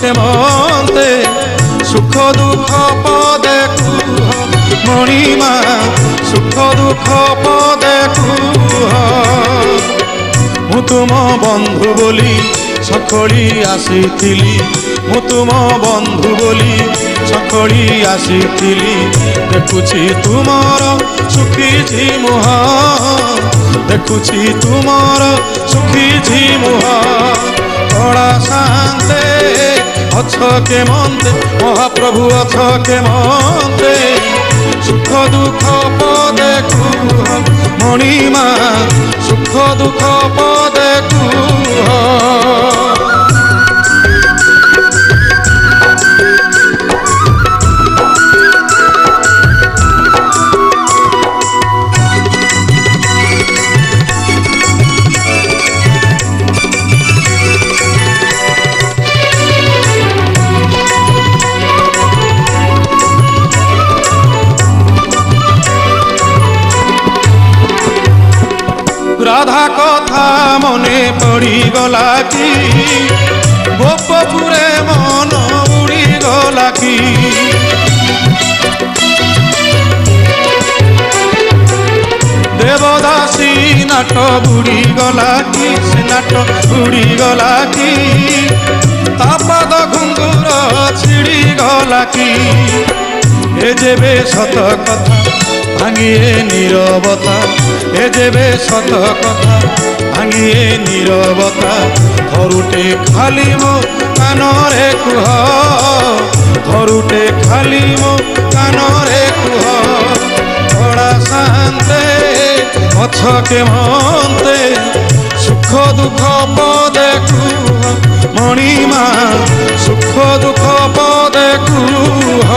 କେମନ୍ତେ ସୁଖ ଦୁଃଖ ପଦେ କୁହ ମଣିମା ସୁଖ ଦୁଃଖ ପଦେ କୁହ। ମୁଁ ତୁମ ବନ୍ଧୁ ବୋଲି ସଖଳି ଆସିଥିଲି, ମୁଁ ତୁମ ବନ୍ଧୁ ବୋଲି ସଖଳି ଆସିଥିଲି। ଦେଖୁଛି ତୁମର ଶୁଖିଛି ମୁହଁ, ଦେଖୁଛି ତୁମର ଶୁଖିଛି ମୁହଁ। କଳା ଶାନ୍ତେ ଅଛ କେମନ୍ତେ ମହାପ୍ରଭୁ ଅଛ କେମନ୍ତେ ସୁଖ ଦୁଃଖ ପଦେ କୁହ ମଣିମା ସୁଖ ଦୁଃଖ ପଦେ କୁହ। রাধা কথা মনে পড়িগলা কি, গোপপুরে মন উড়িগলা কি। দেবদাসী নাট বুড়িগলা কি, সে নাট উড়িগলা কি। তা পাদ ঘুঙ্গুর ছিড়িগলা কি। এ যেবে সত কথা ভাঙিয়ে নীরবতা, এ যেবে সত কথা ভাঙিয়ে নীরবতা। ধরুটে খালি মো কানরে কুহ, ধরুটে খালি মো কানরে কুহ। কড়া শান্তে অছ কেমন্তে সুখ দুঃখ পদে কুহ মণিমা সুখ দুঃখ পদে কুহ।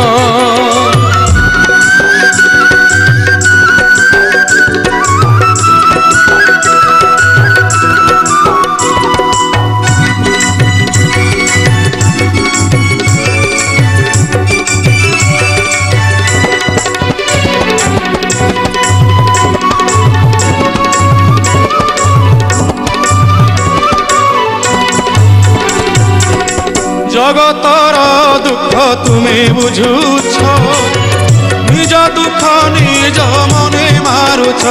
জগতর দুঃখ তুমি বুঝুছ, নিজ দুঃখ নিজ মনে মারুছ।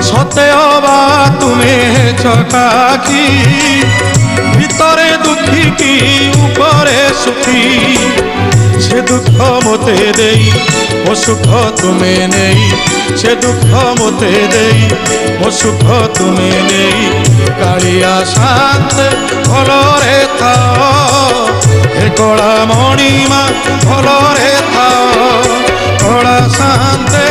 সতে অবা তুমি চকাকি, ভিতরে দুঃখী কি উপরে সুখী। সে দুঃখ মতে দেই ও সুখ তুমি নেই, সে দুঃখ মতে দেই ও সুখ তুমি নেই। কালিয়া শান্তে ভলরে থাও, হে কলা মণিমা ভলরে থাও। কলা শান্তে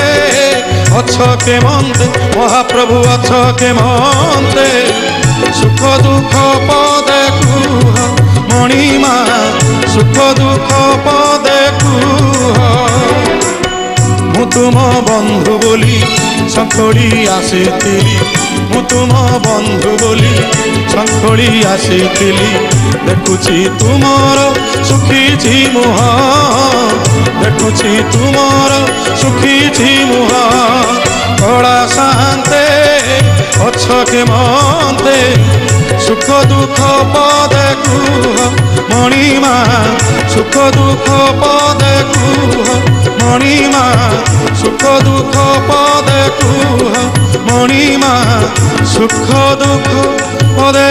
অছ কেমন্তে মহাপ্রভু অছ কেমন্তে সুখ দুঃখ পদে কুহ মণিমা সুখ দুঃখ পদে কুহ। ମୁଁ ତୁମ ବନ୍ଧୁ ବୋଲି ସଖଳି ଆସିଥିଲି, ମୁଁ ତୁମ ବନ୍ଧୁ ବୋଲି ସଖଳି ଆସିଥିଲି। ଦେଖୁଛି ତୁମର ଶୁଖିଛି ମୁହଁ, ଦେଖୁଛି ତୁମର ଶୁଖିଛି ମୁହଁ। କଳା ଶାନ୍ତେ ଅଛ କେମନ୍ତେ ସୁଖ ଦୁଃଖ ପଦେ କୁହ ମଣିମା ସୁଖ ଦୁଃଖ ପଦେ କୁହ ମଣିମା ସୁଖ ଦୁଃଖ ପଦେ କୁହ ମଣିମା ସୁଖ ଦୁଃଖ ପଦେ